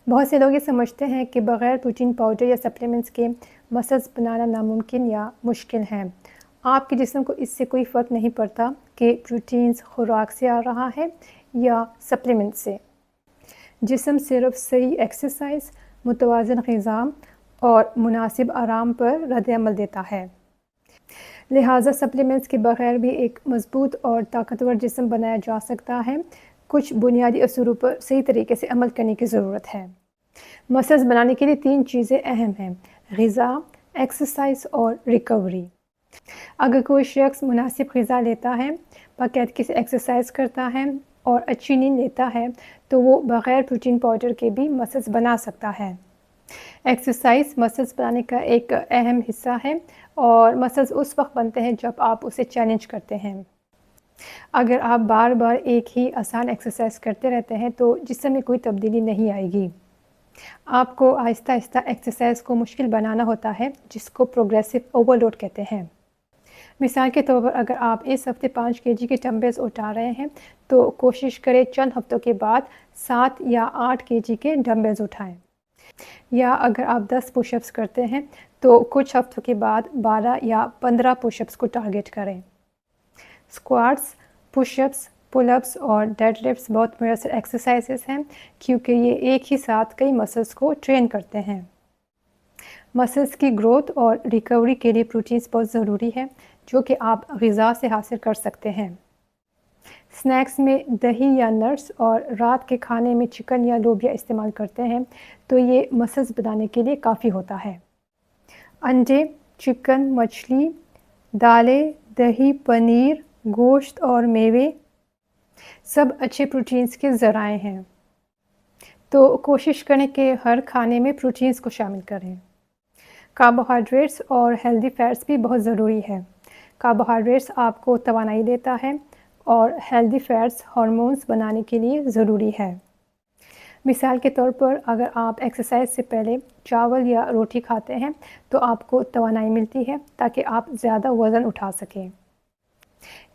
बहुत से लोग ये समझते हैं कि बग़ैर प्रोटीन पाउडर या सप्लीमेंट्स के मसल्स बनाना नामुमकिन या मुश्किल है। आपके जिस्म को इससे कोई फ़र्क नहीं पड़ता कि प्रोटीन्स खुराक से आ रहा है या सप्लीमेंट से। जिस्म सिर्फ सही एक्सरसाइज, मुतवाज़न ग़िज़ा और मुनासिब आराम पर रद्द-ए-अमल देता है। लिहाजा सप्लीमेंट्स के बग़ैर भी एक मज़बूत और ताकतवर जिस्म बनाया जा सकता है। कुछ बुनियादी असूलों पर सही तरीके से अमल करने की ज़रूरत है। मसल्स बनाने के लिए 3 चीज़ें अहम हैं: ग़िज़ा, एक्सरसाइज और रिकवरी। अगर कोई शख्स मुनासिब ग़िज़ा लेता है, बाकायदगी से एक्सरसाइज करता है और अच्छी नींद लेता है, तो वो बग़ैर प्रोटीन पाउडर के भी मसल्स बना सकता है। एक्सरसाइज मसल्स बनाने का एक अहम हिस्सा है और मसल्स उस वक्त बनते हैं जब आप उसे चैलेंज करते हैं। अगर आप बार बार एक ही आसान एक्सरसाइज करते रहते हैं तो जिस्म में कोई तब्दीली नहीं आएगी। आपको आहिस्ता आहिस्ता एक्सरसाइज को मुश्किल बनाना होता है, जिसको प्रोग्रेसिव ओवरलोड कहते हैं। मिसाल के तौर पर अगर आप इस हफ्ते 5 केजी के डंबल्स उठा रहे हैं तो कोशिश करें चंद हफ्तों के बाद 7 या 8 केजी के डंबल्स उठाएं। या अगर आप 10 पुशअप्स करते हैं तो कुछ हफ्तों के बाद 12 या 15 पुशअप्स को टारगेट करें। स्क्वाट्स, पुशअप्स, पुलअप्स और डेडलिफ्ट्स बहुत मुयस्सर एक्सरसाइजेस हैं क्योंकि ये एक ही साथ कई मसल्स को ट्रेन करते हैं। मसल्स की ग्रोथ और रिकवरी के लिए प्रोटीन्स बहुत ज़रूरी है, जो कि आप ग़िज़ा से हासिल कर सकते हैं। स्नैक्स में दही या नट्स और रात के खाने में चिकन या लोबिया इस्तेमाल करते हैं तो ये मसल्स बनाने के लिए काफ़ी होता है। अंडे, चिकन, मछली, दालें, दही, पनीर, गोश्त और मेवे सब अच्छे प्रोटीन्स के ज़राए हैं, तो कोशिश करें कि हर खाने में प्रोटीन्स को शामिल करें। कार्बोहाइड्रेट्स और हेल्दी फैट्स भी बहुत ज़रूरी है। कार्बोहाइड्रेट्स आपको तवानाई देता है और हेल्दी फैट्स हार्मोन्स बनाने के लिए ज़रूरी है। मिसाल के तौर पर अगर आप एक्सरसाइज से पहले चावल या रोटी खाते हैं तो आपको तवानाई मिलती है ताकि आप ज़्यादा वज़न उठा सकें।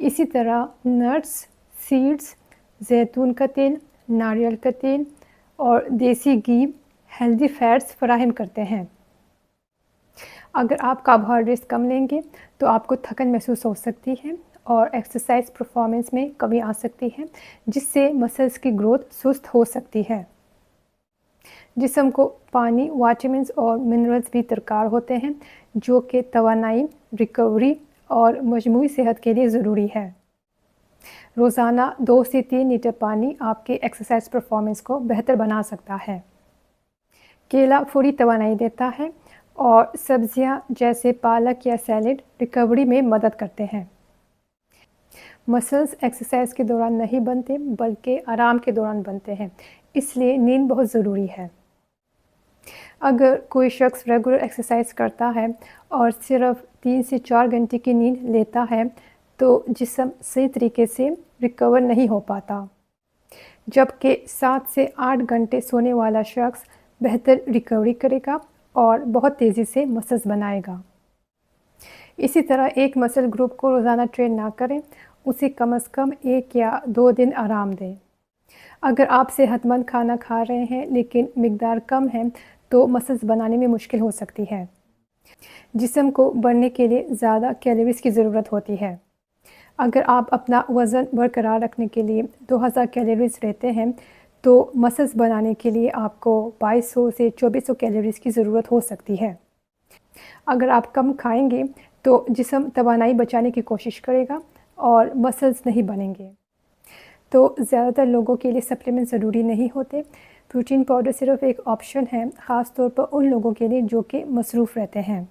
इसी तरह नट्स, सीड्स, जैतून का तेल, नारियल का तेल और देसी घी हेल्दी फैट्स फराहम करते हैं। अगर आप कार्बोहाइड्रेट्स कम लेंगे तो आपको थकन महसूस हो सकती है और एक्सरसाइज परफॉर्मेंस में कमी आ सकती है, जिससे मसल्स की ग्रोथ सुस्त हो सकती है। जिस्म को पानी, विटामिन्स और मिनरल्स भी दरकार होते हैं, जो कि तवानाई, रिकवरी और मजमूई सेहत के लिए ज़रूरी है। रोज़ाना 2 से 3 लीटर पानी आपके एक्सरसाइज परफॉर्मेंस को बेहतर बना सकता है। केला फौरी तवानाई देता है और सब्जियां जैसे पालक या सैलेड रिकवरी में मदद करते हैं। मसल्स एक्सरसाइज के दौरान नहीं बनते बल्कि आराम के दौरान बनते हैं, इसलिए नींद बहुत ज़रूरी है। अगर कोई शख्स रेगुलर एक्सरसाइज करता है और सिर्फ 3 से 4 घंटे की नींद लेता है तो जिस्म सही तरीके से रिकवर नहीं हो पाता, जबकि 7 से 8 घंटे सोने वाला शख्स बेहतर रिकवरी करेगा और बहुत तेज़ी से मसल्स बनाएगा। इसी तरह एक मसल ग्रुप को रोज़ाना ट्रेन ना करें, उसे कम से कम 1 या 2 दिन आराम दें। अगर आप सेहतमंद खाना खा रहे हैं लेकिन मिकदार कम है तो मसल्स बनाने में मुश्किल हो सकती है। जिस्म को बढ़ने के लिए ज़्यादा कैलोरीज़ की ज़रूरत होती है। अगर आप अपना वज़न बरकरार रखने के लिए 2000 कैलोरीज़ लेते हैं तो मसल्स बनाने के लिए आपको 2200 से 2400 कैलोरीज़ की ज़रूरत हो सकती है। अगर आप कम खाएंगे तो जिस्म तवानाई बचाने की कोशिश करेगा और मसल्स नहीं बनेंगे। तो ज़्यादातर लोगों के लिए सप्लीमेंट ज़रूरी नहीं होते। प्रोटीन पाउडर सिर्फ एक ऑप्शन है, ख़ास तौर पर उन लोगों के लिए जो कि मसरूफ़ रहते हैं।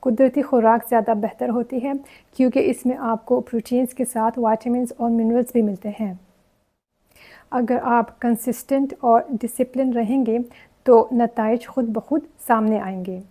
कुदरती खुराक ज़्यादा बेहतर होती है क्योंकि इसमें आपको प्रोटीन्स के साथ विटामिन्स और मिनरल्स भी मिलते हैं। अगर आप कंसिस्टेंट और डिसिप्लिन रहेंगे तो नताइज खुद ब खुद सामने आएंगे।